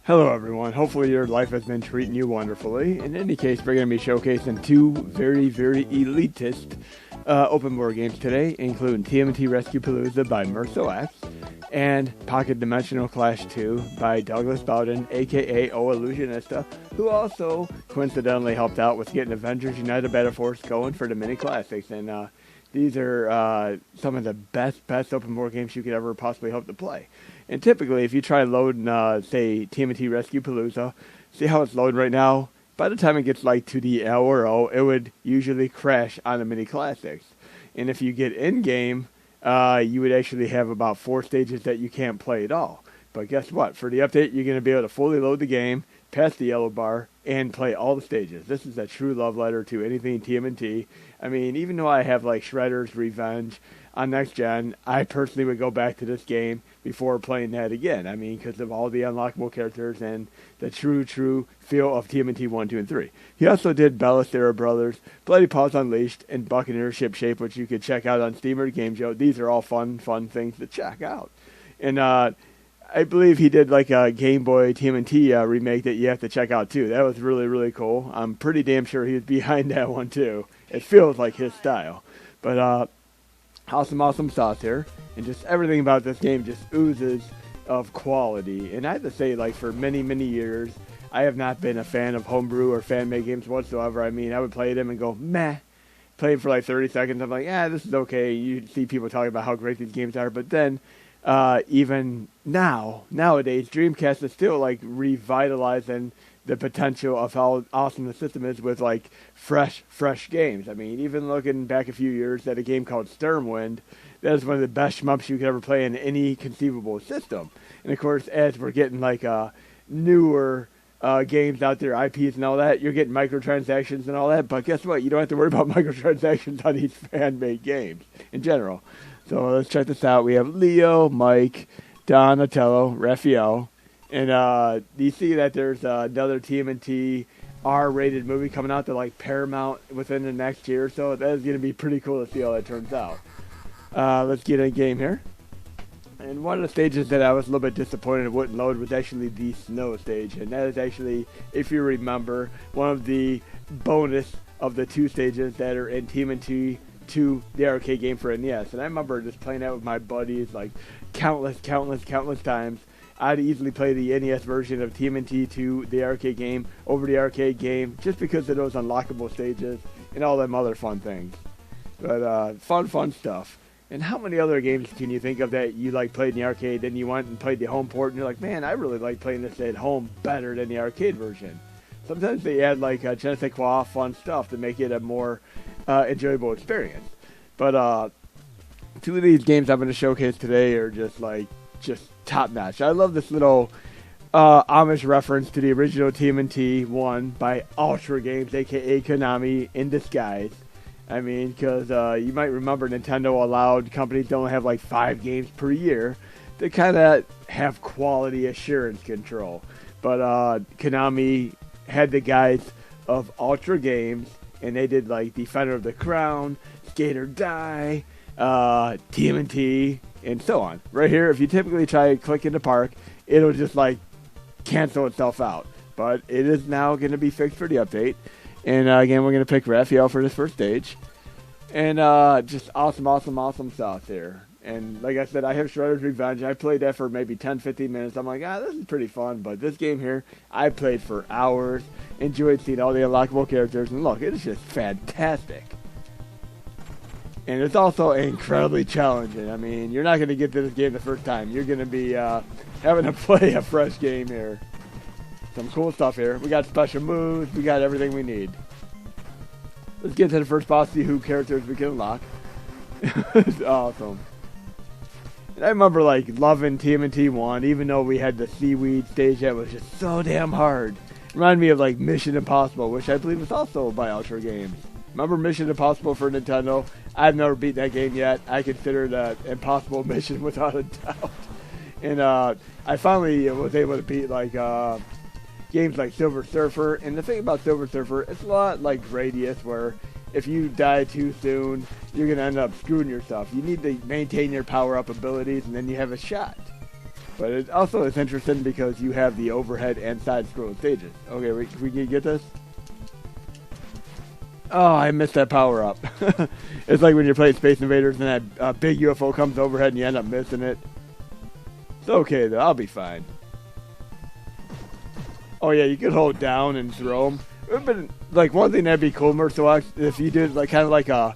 Hello everyone, hopefully your life has been treating you wonderfully. In any case, we're going to be showcasing two very elitist OpenBOR games today, including TMNT Rescue Palooza by Merso X and Pocket Dimensional Clash 2 by Douglas Baldan, aka Ilusionista, who also coincidentally helped out with getting Avengers United Battle Force going for the mini classics. And these are some of the best OpenBOR games you could ever possibly hope to play. And typically, if you try loading, say, TMNT Rescue Palooza, see how it's loading right now? By the time it gets like to the L or O, it would usually crash on the mini classics. And if you get in-game, you would actually have about 4 stages that you can't play at all. But guess what? For the update, you're going to be able to fully load the game, pass the yellow bar, and play all the stages. This is a true love letter to anything TMNT. I mean, even though I have like Shredder's Revenge on next gen, I personally would go back to this game before playing that again. I mean, because of all the unlockable characters and the true feel of TMNT 1, 2, and 3. He also did Ballestera Brothers, Bloody Paws Unleashed, and Buccaneer Shipshape, which you could check out on Steam or Game Joe. These are all fun things to check out. And I believe he did like a Game Boy TMNT remake that you have to check out too. That was really cool. I'm pretty damn sure he was behind that one too. It feels like his style. But awesome sauce here. And just everything about this game just oozes of quality. And I have to say, like, for many years, I have not been a fan of homebrew or fan-made games whatsoever. I mean, I would play them and go, meh. Play them for like 30 seconds. I'm like, this is okay. You see people talking about how great these games are. But then, even nowadays, Dreamcast is still, like, revitalizing the potential of how awesome the system is with, like, fresh games. I mean, even looking back a few years at a game called Stormwind, that is one of the best shmups you could ever play in any conceivable system. And of course, as we're getting like newer games out there, IPs and all that, you're getting microtransactions and all that. But guess what? You don't have to worry about microtransactions on these fan-made games in general. So let's check this out. We have Leo, Mike, Donatello, Raphael. And you see that there's another TMNT R-rated movie coming out to like Paramount within the next year or so. That is going to be pretty cool to see how that turns out. Let's get in game here. And one of the stages that I was a little bit disappointed it wouldn't load was actually the snow stage. And that is actually, if you remember, one of the bonus of the 2 stages that are in TMNT 2, the arcade game for NES. And I remember just playing that with my buddies like countless times. I'd easily play the NES version of TMNT 2, the arcade game, over the arcade game just because of those unlockable stages and all them other fun things. But fun stuff. And how many other games can you think of that you like played in the arcade, then you went and played the home port, and you're like, man, I really like playing this at home better than the arcade version. Sometimes they add like je ne sais quoi fun stuff to make it a more enjoyable experience. But 2 of these games I'm going to showcase today are just top notch. I love this little Amish reference to the original TMNT 1 by Ultra Games, aka Konami, in disguise. I mean, because you might remember Nintendo allowed companies to only have like 5 games per year to kind of have quality assurance control. But Konami had the guys of Ultra Games, and they did like Defender of the Crown, Skate or Die, TMNT, and so on. Right here, if you typically try to click into Park, it'll just like cancel itself out. But it is now going to be fixed for the update. And again, we're going to pick Raphael for this first stage. And just awesome stuff there. And like I said, I have Shredder's Revenge. I played that for maybe 10-15 minutes. I'm like, this is pretty fun. But this game here, I played for hours. Enjoyed seeing all the unlockable characters. And look, it's just fantastic. And it's also incredibly challenging. I mean, you're not going to get to this game the first time. You're going to be having to play a fresh game here. Some cool stuff here. We got special moves. We got everything we need. Let's get to the first boss, see who characters we can unlock. It's awesome. And I remember like loving TMNT 1, even though we had the seaweed stage that was just so damn hard. Reminded me of like Mission Impossible, which I believe was also by Ultra Games. Remember Mission Impossible for Nintendo? I've never beat that game yet. I consider that impossible mission without a doubt. And I finally was able to beat like games like Silver Surfer. And the thing about Silver Surfer, it's a lot like Gradius, where if you die too soon, you're going to end up screwing yourself. You need to maintain your power-up abilities, and then you have a shot. But it also is interesting because you have the overhead and side-scrolling stages. Okay, we can get this? Oh, I missed that power-up. It's like when you're playing Space Invaders and that big UFO comes overhead and you end up missing it. It's okay, though. I'll be fine. Oh, yeah, you could hold down and throw them. It would have been, like, one thing that'd be cool, Merso X, if you did, like, kind of like a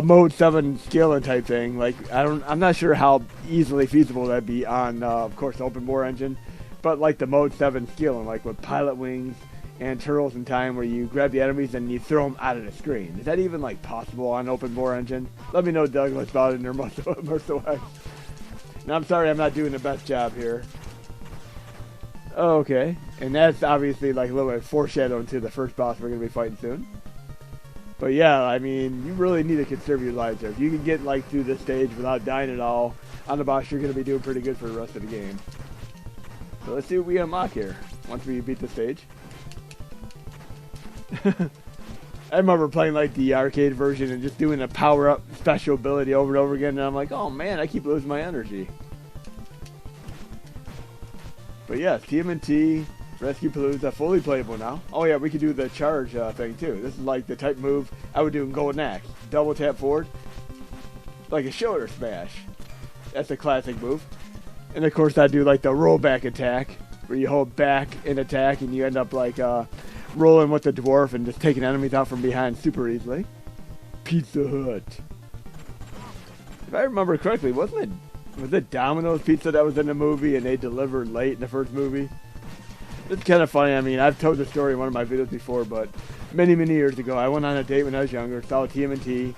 Mode 7 scaling type thing. Like, I'm not sure how easily feasible that'd be on, of course, the OpenBOR engine. But, like, the Mode 7 scaling, like with pilot wings and turtles in time where you grab the enemies and you throw them out of the screen. Is that even, like, possible on OpenBOR engine? Let me know, Douglas Baldan or Merso X. And I'm sorry I'm not doing the best job here. Okay, and that's obviously like a little bit foreshadowing to the first boss we're going to be fighting soon. But yeah, I mean, you really need to conserve your lives there. If you can get like through this stage without dying at all on the boss, you're going to be doing pretty good for the rest of the game. So let's see what we unlock here once we beat the stage. I remember playing like the arcade version and just doing a power-up special ability over and over again, and I'm like, oh man, I keep losing my energy. But yeah, TMNT Rescue Palooza, fully playable now. Oh yeah, we could do the charge thing too. This is like the type move I would do in Golden Axe. Double tap forward, like a shoulder smash. That's a classic move. And of course I do like the rollback attack, where you hold back and attack and you end up like rolling with the dwarf and just taking enemies out from behind super easily. Pizza Hut. If I remember correctly, was it Domino's Pizza that was in the movie and they delivered late in the first movie? It's kind of funny. I mean, I've told the story in one of my videos before, but many years ago, I went on a date when I was younger, saw TMNT,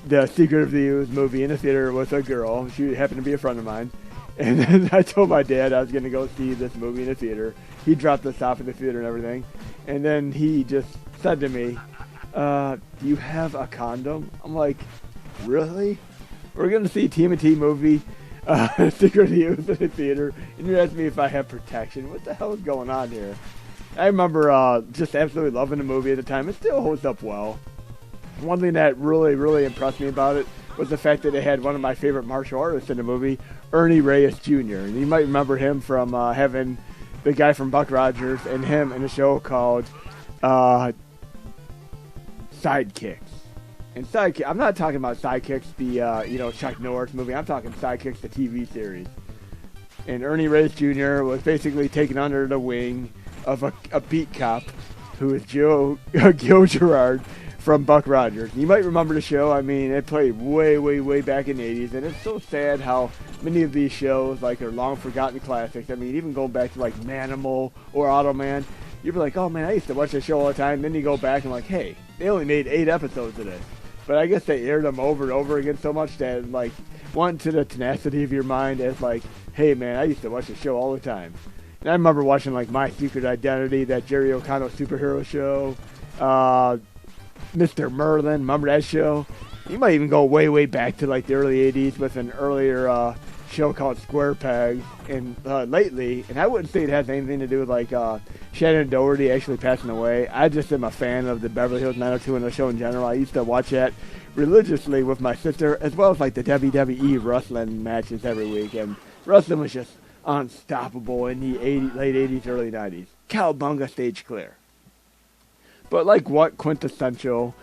The Secret of the Ooze movie in the theater with a girl. She happened to be a friend of mine. And then I told my dad I was going to go see this movie in the theater. He dropped us off in the theater and everything. And then he just said to me, do you have a condom? I'm like, really? We're going to see TMNT movie, Secret of the Ooze in the theater, and you're asking me if I have protection. What the hell is going on here? I remember just absolutely loving the movie at the time. It still holds up well. One thing that really impressed me about it was the fact that it had one of my favorite martial artists in the movie, Ernie Reyes Jr. And you might remember him from having the guy from Buck Rogers and him in a show called Sidekicks. And Sidekick, I'm not talking about Sidekicks, the Chuck Norris movie. I'm talking Sidekicks, the TV series. And Ernie Reyes Jr. was basically taken under the wing of a beat cop who is Gil Gerard from Buck Rogers. You might remember the show. I mean, it played way back in the 80s, and it's so sad how many of these shows like are long forgotten classics. I mean, even going back to like Manimal or Automan, you'd be like, oh man, I used to watch this show all the time. Then you go back and like, hey, they only made 8 episodes of this. But I guess they aired them over and over again so much that like went to the tenacity of your mind as like, hey man, I used to watch the show all the time. And I remember watching like My Secret Identity, that Jerry O'Connell superhero show, Mr. Merlin, remember that show? You might even go way back to like the early 80s with an earlier show called Square Peg. And lately, and I wouldn't say it has anything to do with like Shannon Doherty actually passing away. I just am a fan of the Beverly Hills 90210 show in general. I used to watch that religiously with my sister, as well as like the WWE wrestling matches every week. And wrestling was just unstoppable in the late 80s, early 90s. Cowabunga, stage clear. But like what quintessential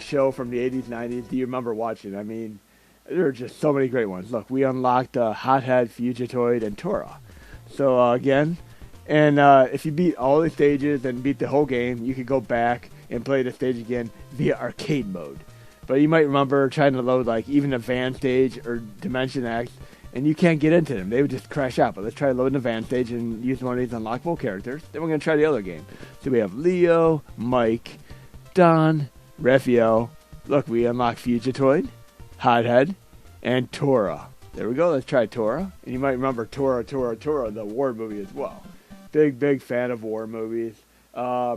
show from the 80s, 90s do you remember watching? I mean, there are just so many great ones. Look, we unlocked Hothead, Fugitoid, and Tora. So again, and if you beat all the stages and beat the whole game, you could go back and play the stage again via arcade mode. But you might remember trying to load like even a Van stage or Dimension X, and you can't get into them. They would just crash out. But let's try loading the Van stage and use one of these unlockable characters. Then we're going to try the other game. So we have Leo, Mike, Don, Raphael. Look, we unlock Fugitoid, Hothead, and Tora. There we go. Let's try Tora. And you might remember Tora, the war movie as well. Big fan of war movies,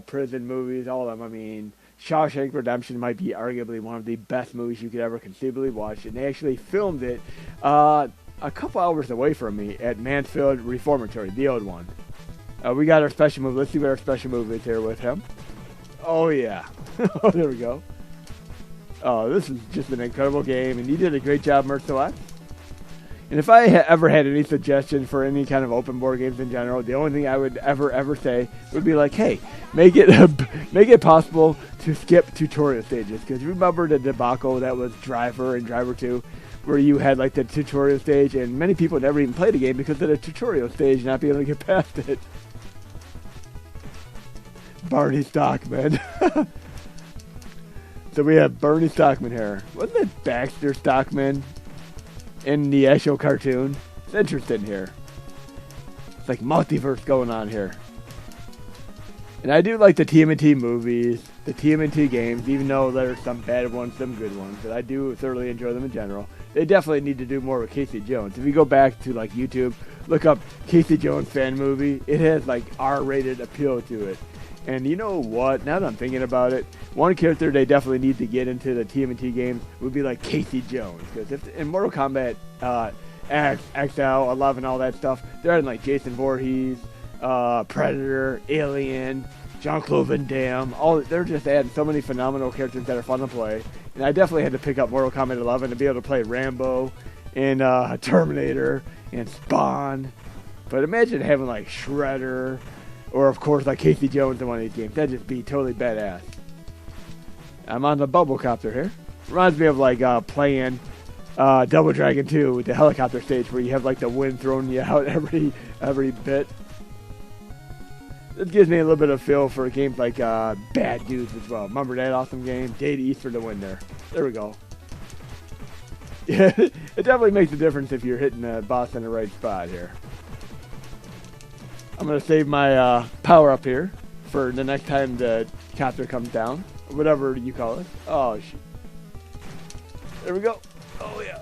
prison movies, all of them. I mean, Shawshank Redemption might be arguably one of the best movies you could ever conceivably watch. And they actually filmed it a couple hours away from me at Mansfield Reformatory, the old one. We got our special move. Let's see what our special move is here with him. Oh, yeah. Oh, there we go. Oh, this is just an incredible game, and you did a great job, Merso X. And if I ever had any suggestion for any kind of open board games in general, the only thing I would ever say would be like, hey, make it possible to skip tutorial stages. Because remember the debacle that was Driver and Driver 2, where you had like the tutorial stage, and many people never even played the game because of the tutorial stage not being able to get past it. Barney Stockman. So we have Bernie Stockman here. Wasn't it Baxter Stockman in the actual cartoon? It's interesting here. It's like multiverse going on here. And I do like the TMNT movies, the TMNT games, even though there's some bad ones, some good ones. But I do thoroughly enjoy them in general. They definitely need to do more with Casey Jones. If you go back to like YouTube, look up Casey Jones fan movie, it has like R-rated appeal to it. And you know what? Now that I'm thinking about it, one character they definitely need to get into the TMNT games would be like Casey Jones. Because if in Mortal Kombat X, XL, 11, all that stuff, they're adding like Jason Voorhees, Predator, Alien, Jean-Claude Van Damme. They're just adding so many phenomenal characters that are fun to play. And I definitely had to pick up Mortal Kombat 11 to be able to play Rambo and Terminator and Spawn. But imagine having like Shredder, or, of course, like Casey Jones in one of these games. That'd just be totally badass. I'm on the bubble copter here. Reminds me of, like, playing Double Dragon 2 with the helicopter stage where you have, like, the wind throwing you out every bit. This gives me a little bit of feel for games like Bad Dudes as well. Remember that awesome game? Data East for the win there. There we go. Yeah, it definitely makes a difference if you're hitting the boss in the right spot here. I'm going to save my power up here for the next time the copter comes down. Whatever you call it. Oh, shoot. There we go. Oh, yeah.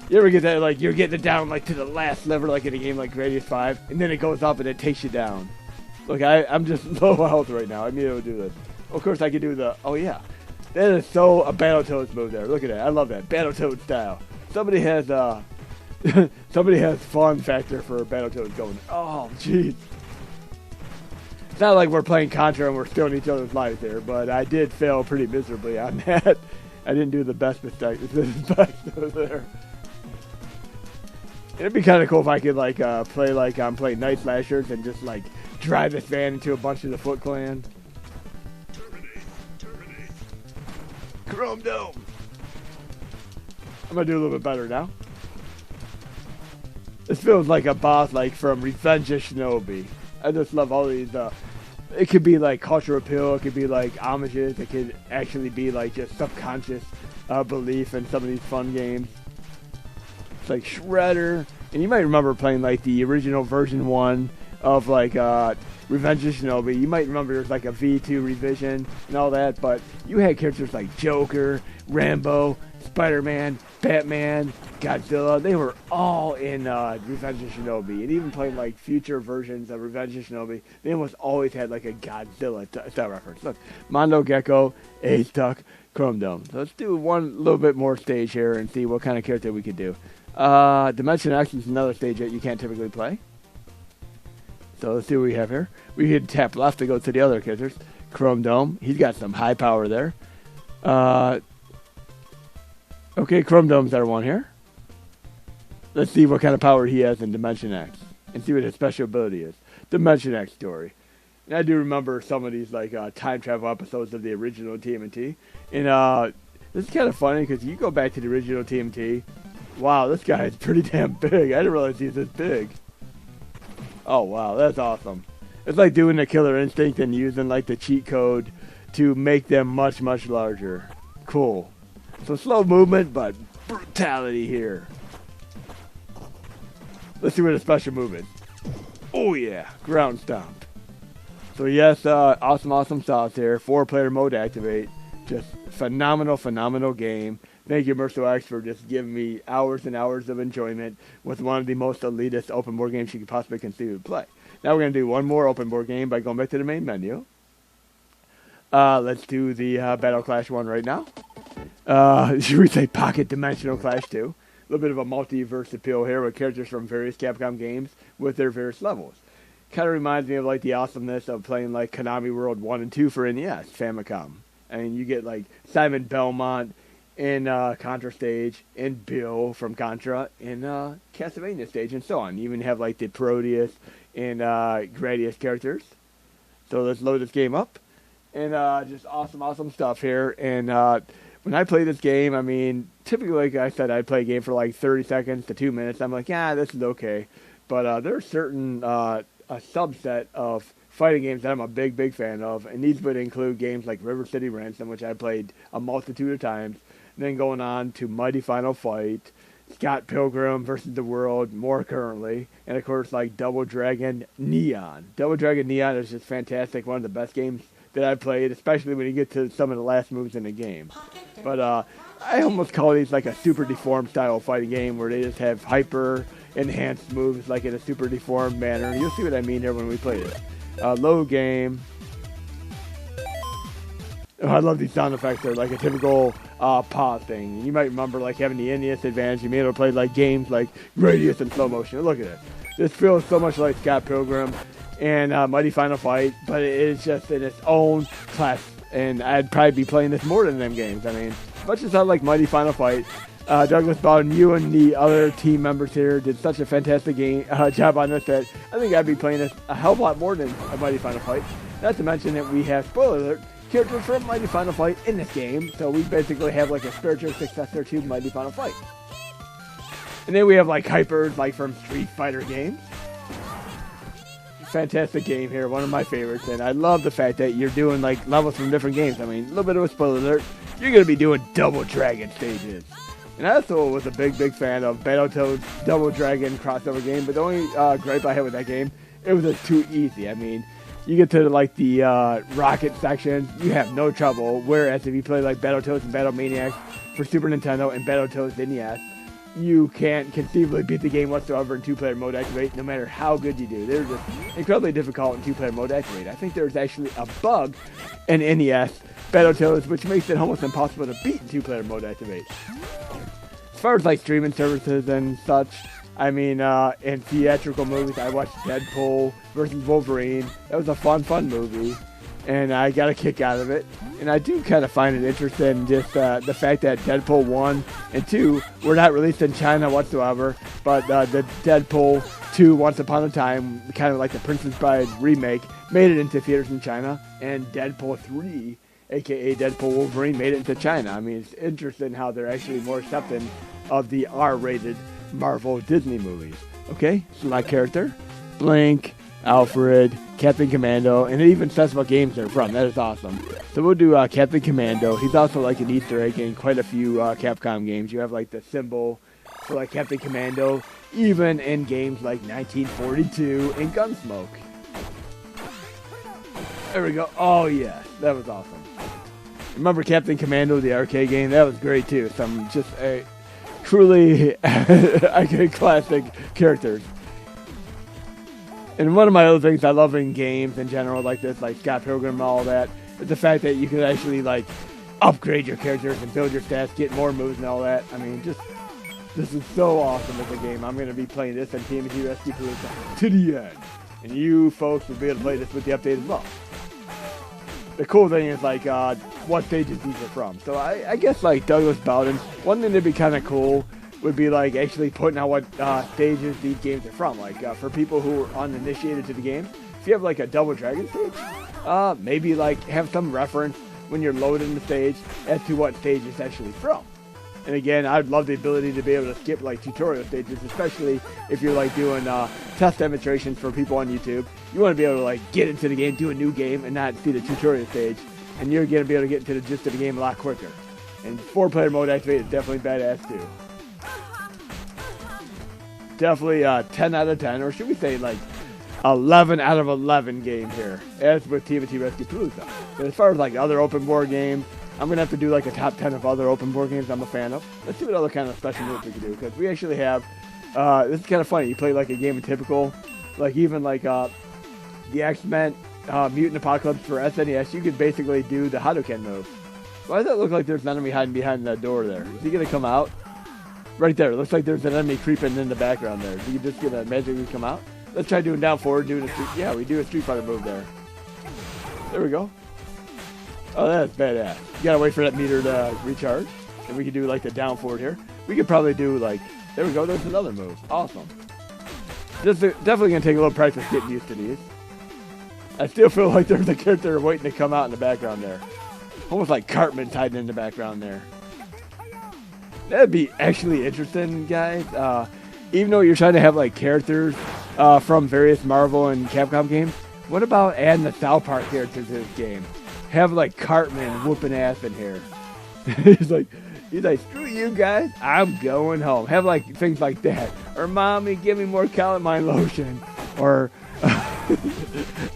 You ever get that, like, you're getting it down, like, to the last lever, like, in a game like Radius 5, and then it goes up and it takes you down. Look, I'm just low health right now. I'm able to do this. Of course, I can do the, oh, yeah. That is so a Battletoads move there. Look at that. I love that. Battletoads style. Somebody has fun factor for Battletoads going. Oh, jeez. It's not like we're playing Contra and we're stealing each other's lives there, but I did fail pretty miserably on that. I didn't do the best mistake there. It'd be kind of cool if I could like play like I'm playing Night Slashers and just like drive this van into a bunch of the Foot Clan. Terminate. Chrome Dome. I'm gonna do a little bit better now. This feels like a boss like from Revenge of Shinobi. I just love all these. It could be like cultural appeal. It could be like homages. It could actually be like just subconscious belief in some of these fun games. It's like Shredder, and you might remember playing like the original version 1 of like Revenge of Shinobi. You might remember there's like a V2 revision and all that, but you had characters like Joker, Rambo, Spider-Man, Batman, Godzilla. They were all in Revenge of Shinobi, and even playing like future versions of Revenge of Shinobi, they almost always had like a Godzilla style reference. Look, Mondo Gecko, Ace Duck, Chrome Dome. So let's do one little bit more stage here and see what kind of character we could do. Dimension X is another stage that you can't typically play. So let's see what we have here. We can tap left to go to the other characters. Chrome Dome, he's got some high power there. Okay, Chrome Dome's our one here. Let's see what kind of power he has in Dimension X and see what his special ability is. Dimension X story. And I do remember some of these like time travel episodes of the original TMNT. And this is kind of funny because you go back to the original TMNT. Wow, this guy is pretty damn big. I didn't realize he's this big. Oh, wow, that's awesome. It's like doing the Killer Instinct and using like the cheat code to make them much, much larger. Cool. So slow movement, but brutality here. Let's see what a special move is. Oh yeah, ground stomp. So yes, awesome sauce here. 4-player mode activate. Just phenomenal game. Thank you, Merso X, for just giving me hours and hours of enjoyment with one of the most elitist open board games you could possibly consider to play. Now we're going to do one more open board game by going back to the main menu. Let's do the Battle Clash one right now. Should we say Pocket Dimensional Clash 2? A little bit of a multiverse appeal here with characters from various Capcom games with their various levels. Kind of reminds me of like the awesomeness of playing like Konami World 1 and 2 for NES, Famicom. I mean, you get like Simon Belmont in Contra stage, and Bill from Contra in Castlevania stage, and so on. You even have like the Proteus and Gradius characters. So let's load this game up, and just awesome stuff here. And when I play this game, I mean, typically, like I said, I play a game for like 30 seconds to 2 minutes. I'm like, yeah, this is okay. But there are certain a subset of fighting games that I'm a big fan of, and these would include games like River City Ransom, which I played a multitude of times, and then going on to Mighty Final Fight, Scott Pilgrim versus the World, more currently, and of course like Double Dragon Neon. Double Dragon Neon is just fantastic, one of the best games that I've played, especially when you get to some of the last moves in the game. But I almost call these like a super deformed style fighting game where they just have hyper enhanced moves like in a super deformed manner. You'll see what I mean here when we play it. Load game. Oh, I love these sound effects. They're like a typical pause thing. You might remember like having the NES advantage. You may have played like games like Gradius in slow motion. Look at it. This feels so much like Scott Pilgrim and Mighty Final Fight, but it is just in its own class. And I'd probably be playing this more than them games. I mean, as much as I like Mighty Final Fight, Douglas Baldan, you and the other team members here did such a fantastic job on this that I think I'd be playing this a hell of a lot more than a Mighty Final Fight. Not to mention that we have, spoiler alert, characters from Mighty Final Fight in this game, so we basically have like a spiritual successor to Mighty Final Fight. And then we have like hypers like from Street Fighter games. Fantastic game here, one of my favorites, and I love the fact that you're doing like levels from different games. I mean, a little bit of a spoiler alert, you're going to be doing Double Dragon stages. And I also was a big fan of Battletoads Double Dragon crossover game, but the only gripe I had with that game, it was just too easy. I mean, you get to like the rocket section, you have no trouble, whereas if you play like Battletoads and Battle Maniacs for Super Nintendo and Battletoads NES, you can't conceivably beat the game whatsoever in two-player mode activate, no matter how good you do. They're just incredibly difficult in two-player mode activate. I think there's actually a bug in NES Battletoads, which makes it almost impossible to beat in two-player mode activate. As far as like streaming services and such, I mean, in theatrical movies, I watched Deadpool versus Wolverine. That was a fun movie, and I got a kick out of it. And I do kind of find it interesting, just the fact that Deadpool 1 and 2 were not released in China whatsoever, but the Deadpool 2 Once Upon a Time, kind of like the Princess Bride remake, made it into theaters in China, and Deadpool 3, aka Deadpool Wolverine, made it into China. I mean, it's interesting how they're actually more accepting of the R-rated Marvel Disney movies. Okay, so my character, Blink, Alfred, Captain Commando, and it even says what games they're from. That is awesome. So we'll do Captain Commando. He's also like an Easter egg in quite a few Capcom games. You have like the symbol for like Captain Commando, even in games like 1942 and Gunsmoke. There we go. Oh yeah, that was awesome. Remember Captain Commando, the arcade game? That was great too. Some just truly classic characters. And one of my other things I love in games in general like this, like Scott Pilgrim and all that, is the fact that you can actually like upgrade your characters and build your stats, get more moves and all that. I mean, just this is so awesome as a game. I'm going to be playing this on TMNT Rescue Palooza to the end. And you folks will be able to play this with the update as well. The cool thing is like what stages these are from. So I guess like Douglas Baldan, one thing that'd be kind of cool would be like actually putting out what stages these games are from. Like for people who are uninitiated to the game, if you have like a Double Dragon stage, maybe like have some reference when you're loading the stage as to what stage it's actually from. And again, I'd love the ability to be able to skip like tutorial stages, especially if you're like doing test demonstrations for people on YouTube. You want to be able to like get into the game, do a new game, and not see the tutorial stage. And you're going to be able to get into the gist of the game a lot quicker. And 4-player mode activate is definitely badass too. Definitely 10 out of 10, or should we say like 11 out of 11 game here, as with TMNT Rescue Palooza. But as far as like other open board games, I'm going to have to do like a top 10 of other open board games I'm a fan of. Let's see what other kind of special moves we can do, because we actually have, this is kind of funny, you play like a game of typical, like even like the X-Men Mutant Apocalypse for SNES, you could basically do the Hadouken move. Why does that look like there's an enemy hiding behind that door there? Is he going to come out? Right there, looks like there's an enemy creeping in the background there. Is he just going to magically come out? Let's try doing down forward, doing a street, yeah, we do a Street Fighter move there. There we go. Oh, that's badass. You gotta wait for that meter to recharge. And we can do like the down forward here. We could probably do like, there we go, there's another move. Awesome. This is definitely going to take a little practice getting used to these. I still feel like there's a character waiting to come out in the background there. Almost like Cartman tied in the background there. That'd be actually interesting, guys. Even though you're trying to have like characters from various Marvel and Capcom games, what about adding the South Park characters to this game? Have like Cartman whooping ass in here. he's like, screw you guys, I'm going home. Have like things like that. Or mommy, give me more calamine lotion. Or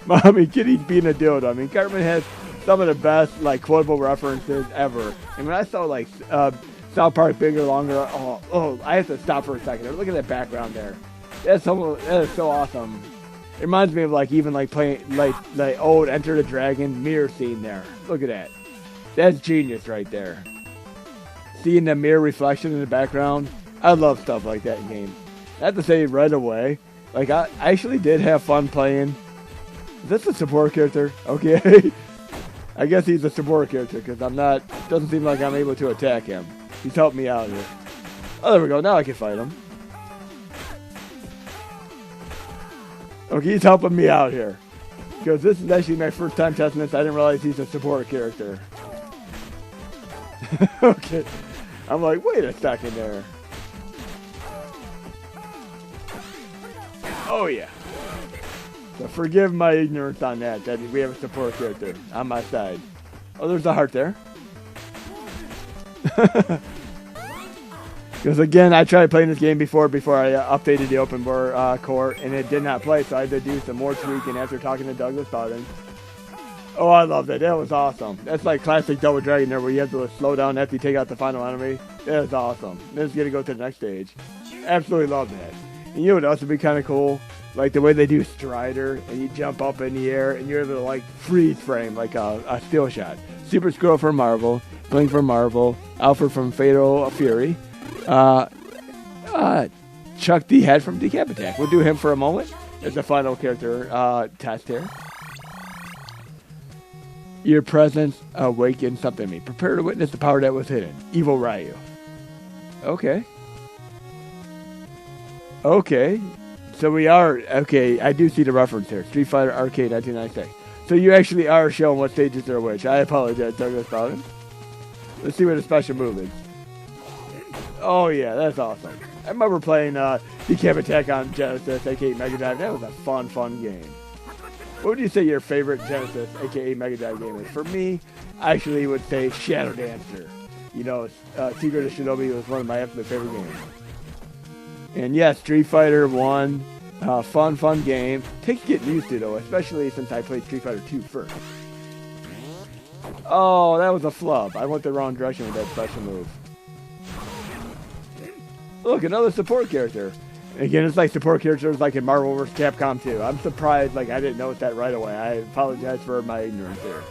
mommy, kitty's being a dildo. I mean, Cartman has some of the best like quotable references ever. And when I saw like South Park Bigger, Longer, I have to stop for a second. Look at that background there. That is so awesome. It reminds me of like even like playing like old Enter the Dragon mirror scene there. Look at that. That's genius right there. Seeing the mirror reflection in the background. I love stuff like that in games. I have to say right away, like I actually did have fun playing. Is this a support character? Okay. I guess he's a support character because doesn't seem like I'm able to attack him. He's helped me out here. Oh, there we go. Now I can fight him. Okay, he's helping me out here. Because this is actually my first time testing this. I didn't realize he's a support character. Okay. I'm like, wait a second there. Oh, yeah. So forgive my ignorance on that we have a support character on my side. Oh, there's a heart there. Because again, I tried playing this game before I updated the OpenBOR core, and it did not play, so I had to do some more tweaking after talking to Douglas Baldan. Oh, I love that. That was awesome. That's like classic Double Dragon there, where you have to slow down after you take out the final enemy. That was awesome. This is going to go to the next stage. Absolutely love that. And you know what else would be kind of cool? Like the way they do Strider, and you jump up in the air, and you're able to like freeze frame like a still shot. Super Scroll from Marvel, Blink from Marvel, Alfred from Fatal Fury, Chuck the Head from Decap Attack. We'll do him for a moment as the final character test here. Your presence awakens something in me. Prepare to witness the power that was hidden. Evil Ryu. Okay. Okay. So we are, okay, I do see the reference here. Street Fighter Arcade 1996. So you actually are showing what stages are which. I apologize, Douglas Baldan. Let's see what the special move is. Oh yeah, that's awesome. I remember playing Decap Attack on Genesis, aka Mega Drive. That was a fun game. What would you say your favorite Genesis, aka Mega Drive game is? For me, I actually would say Shadow Dancer. You know, Secret of Shinobi was one of my absolute favorite games. And yes, Street Fighter 1, fun game. Takes getting used to though, especially since I played Street Fighter 2 first. Oh, that was a flub. I went the wrong direction with that special move. Look, another support character. Again, it's like support characters like in Marvel vs. Capcom 2. I'm surprised like I didn't notice that right away. I apologize for my ignorance here.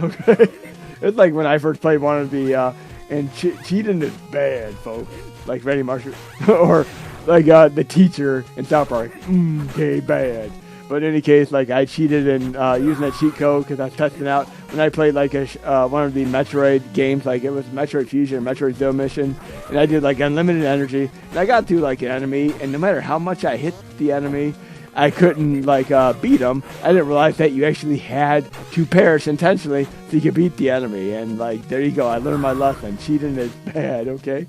Okay. It's like when I first played one of the, and cheating is bad, folks. Like Randy Marshall, or like the teacher in South Park. Okay, bad. But in any case, like I cheated in using that cheat code because I was testing out when I played like one of the Metroid games, like it was Metroid Fusion or Metroid Zero Mission, and I did like unlimited energy, and I got through like an enemy, and no matter how much I hit the enemy, I couldn't like beat them. I didn't realize that you actually had to perish intentionally so you could beat the enemy, and like there you go. I learned my lesson. Cheating is bad. Okay.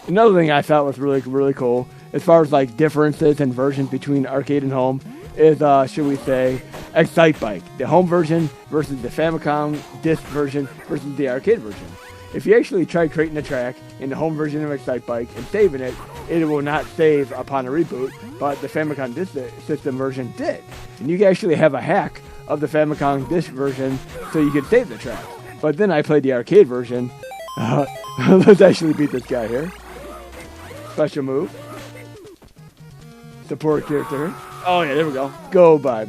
Another thing I thought was really cool, as far as like differences and versions between arcade and home, is should we say Excite Bike, the home version versus the Famicom disc version versus the arcade version. If you actually try creating a track in the home version of Excite Bike and saving it, it will not save upon a reboot, but the Famicom disc system version did. And you can actually have a hack of the Famicom disc version so you can save the track. But then I played the arcade version. Let's actually beat this guy here. Special move. Support character. Oh yeah, there we go. Go bye.